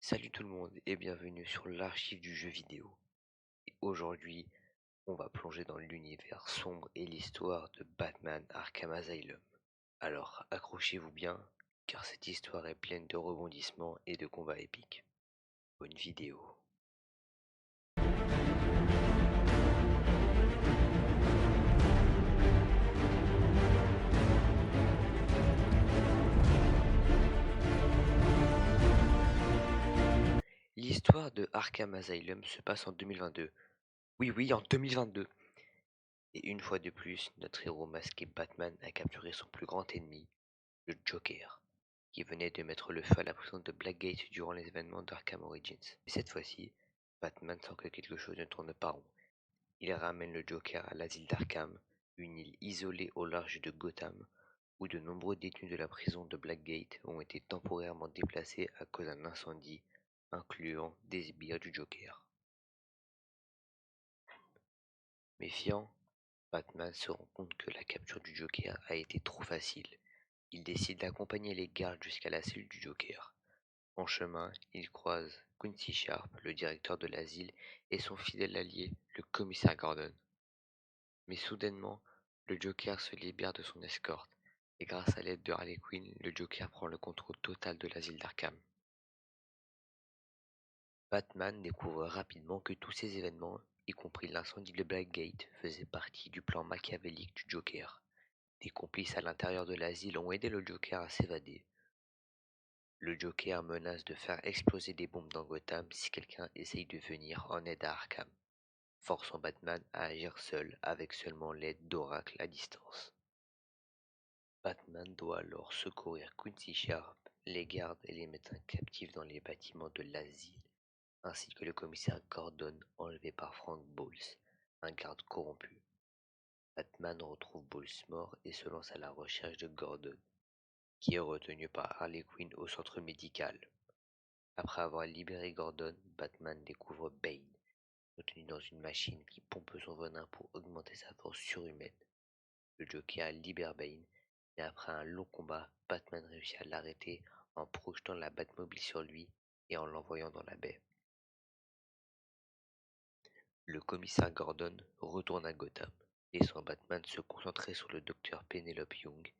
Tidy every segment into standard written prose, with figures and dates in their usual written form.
Salut tout le monde et bienvenue sur l'archive du jeu vidéo. Et aujourd'hui, on va plonger dans l'univers sombre et l'histoire de Batman Arkham Asylum. Alors accrochez-vous bien, car cette histoire est pleine de rebondissements et de combats épiques. Bonne vidéo. L'histoire de Arkham Asylum se passe en 2022. Oui, oui, en 2022. Et une fois de plus, notre héros masqué Batman a capturé son plus grand ennemi, le Joker, qui venait de mettre le feu à la prison de Blackgate durant les événements d'Arkham Origins. Mais cette fois-ci, Batman sent que quelque chose ne tourne pas rond. Il ramène le Joker à l'asile d'Arkham, une île isolée au large de Gotham, où de nombreux détenus de la prison de Blackgate ont été temporairement déplacés à cause d'un incendie, incluant des sbires du Joker. Méfiant, Batman se rend compte que la capture du Joker a été trop facile. Il décide d'accompagner les gardes jusqu'à la cellule du Joker. En chemin, il croise Quincy Sharp, le directeur de l'asile, et son fidèle allié, le commissaire Gordon. Mais soudainement, le Joker se libère de son escorte, et grâce à l'aide de Harley Quinn, le Joker prend le contrôle total de l'asile d'Arkham. Batman découvre rapidement que tous ces événements, y compris l'incendie de Blackgate, faisaient partie du plan machiavélique du Joker. Des complices à l'intérieur de l'asile ont aidé le Joker à s'évader. Le Joker menace de faire exploser des bombes dans Gotham si quelqu'un essaye de venir en aide à Arkham, forçant Batman à agir seul avec seulement l'aide d'Oracle à distance. Batman doit alors secourir Quincy Sharp, les gardes et les médecins captifs dans les bâtiments de l'asile, ainsi que le commissaire Gordon enlevé par Frank Bowles, un garde corrompu. Batman retrouve Bowles mort et se lance à la recherche de Gordon, qui est retenu par Harley Quinn au centre médical. Après avoir libéré Gordon, Batman découvre Bane, retenu dans une machine qui pompe son venin pour augmenter sa force surhumaine. Le Joker libère Bane, mais après un long combat, Batman réussit à l'arrêter en projetant la Batmobile sur lui et en l'envoyant dans la baie. Le commissaire Gordon retourne à Gotham, laissant Batman se concentrer sur le docteur Penelope Young,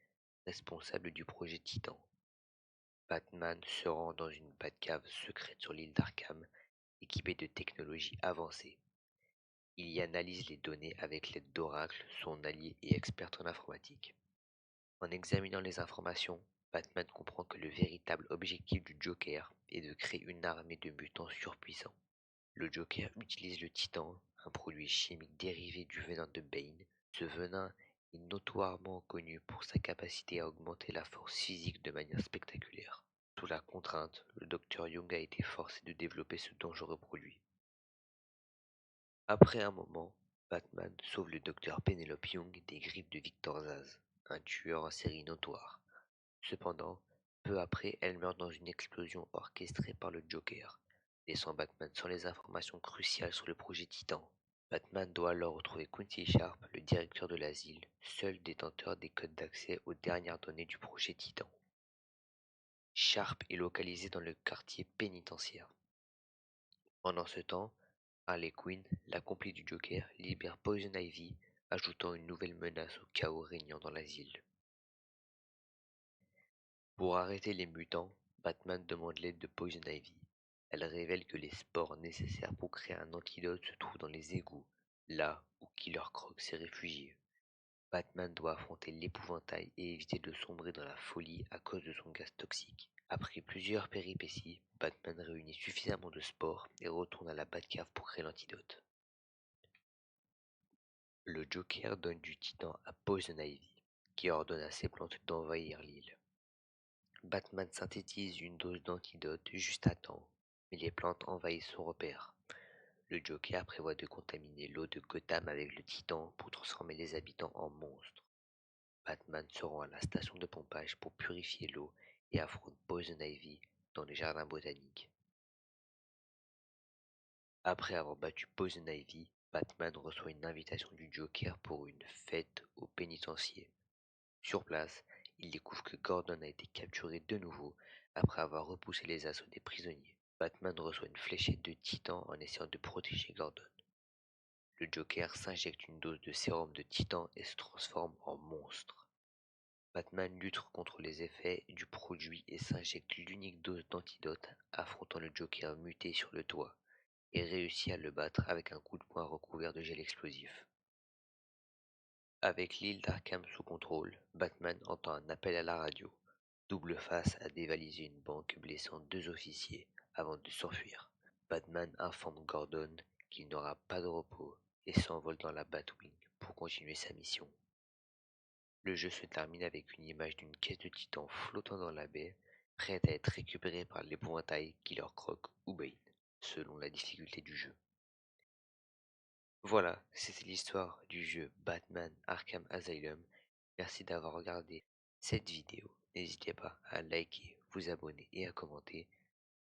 responsable du projet Titan. Batman se rend dans une Batcave secrète sur l'île d'Arkham, équipée de technologies avancées. Il y analyse les données avec l'aide d'Oracle, son allié et experte en informatique. En examinant les informations, Batman comprend que le véritable objectif du Joker est de créer une armée de mutants surpuissants. Le Joker utilise le Titan, un produit chimique dérivé du venin de Bane. Ce venin est notoirement connu pour sa capacité à augmenter la force physique de manière spectaculaire. Sous la contrainte, le docteur Young a été forcé de développer ce dangereux produit. Après un moment, Batman sauve le docteur Penelope Young des griffes de Victor Zsasz, un tueur en série notoire. Cependant, peu après, elle meurt dans une explosion orchestrée par le Joker, laissant Batman sans les informations cruciales sur le projet Titan. Batman doit alors retrouver Quincy Sharp, le directeur de l'asile, seul détenteur des codes d'accès aux dernières données du projet Titan. Sharp est localisé dans le quartier pénitentiaire. Pendant ce temps, Harley Quinn, la complice du Joker, libère Poison Ivy, ajoutant une nouvelle menace au chaos régnant dans l'asile. Pour arrêter les mutants, Batman demande l'aide de Poison Ivy. Elle révèle que les spores nécessaires pour créer un antidote se trouvent dans les égouts, là où Killer Croc s'est réfugié. Batman doit affronter l'épouvantail et éviter de sombrer dans la folie à cause de son gaz toxique. Après plusieurs péripéties, Batman réunit suffisamment de spores et retourne à la Batcave pour créer l'antidote. Le Joker donne du titan à Poison Ivy, qui ordonne à ses plantes d'envahir l'île. Batman synthétise une dose d'antidote juste à temps, mais les plantes envahissent son repère. Le Joker prévoit de contaminer l'eau de Gotham avec le titan pour transformer les habitants en monstres. Batman se rend à la station de pompage pour purifier l'eau et affronte Poison Ivy dans les jardins botaniques. Après avoir battu Poison Ivy, Batman reçoit une invitation du Joker pour une fête au pénitencier. Sur place, il découvre que Gordon a été capturé de nouveau après avoir repoussé les assauts des prisonniers. Batman reçoit une fléchette de Titan en essayant de protéger Gordon. Le Joker s'injecte une dose de sérum de Titan et se transforme en monstre. Batman lutte contre les effets du produit et s'injecte l'unique dose d'antidote, affrontant le Joker muté sur le toit, et réussit à le battre avec un coup de poing recouvert de gel explosif. Avec l'île d'Arkham sous contrôle, Batman entend un appel à la radio. Double Face a dévalisé une banque blessant 2 officiers avant de s'enfuir. Batman informe Gordon qu'il n'aura pas de repos et s'envole dans la Batwing pour continuer sa mission. Le jeu se termine avec une image d'une caisse de titan flottant dans la baie, prête à être récupérée par l'épouvantail Killer Croc ou Bane, selon la difficulté du jeu. Voilà, c'était l'histoire du jeu Batman Arkham Asylum. Merci d'avoir regardé cette vidéo. N'hésitez pas à liker, vous abonner et à commenter.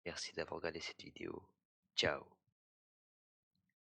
Merci d'avoir regardé cette vidéo. Ciao.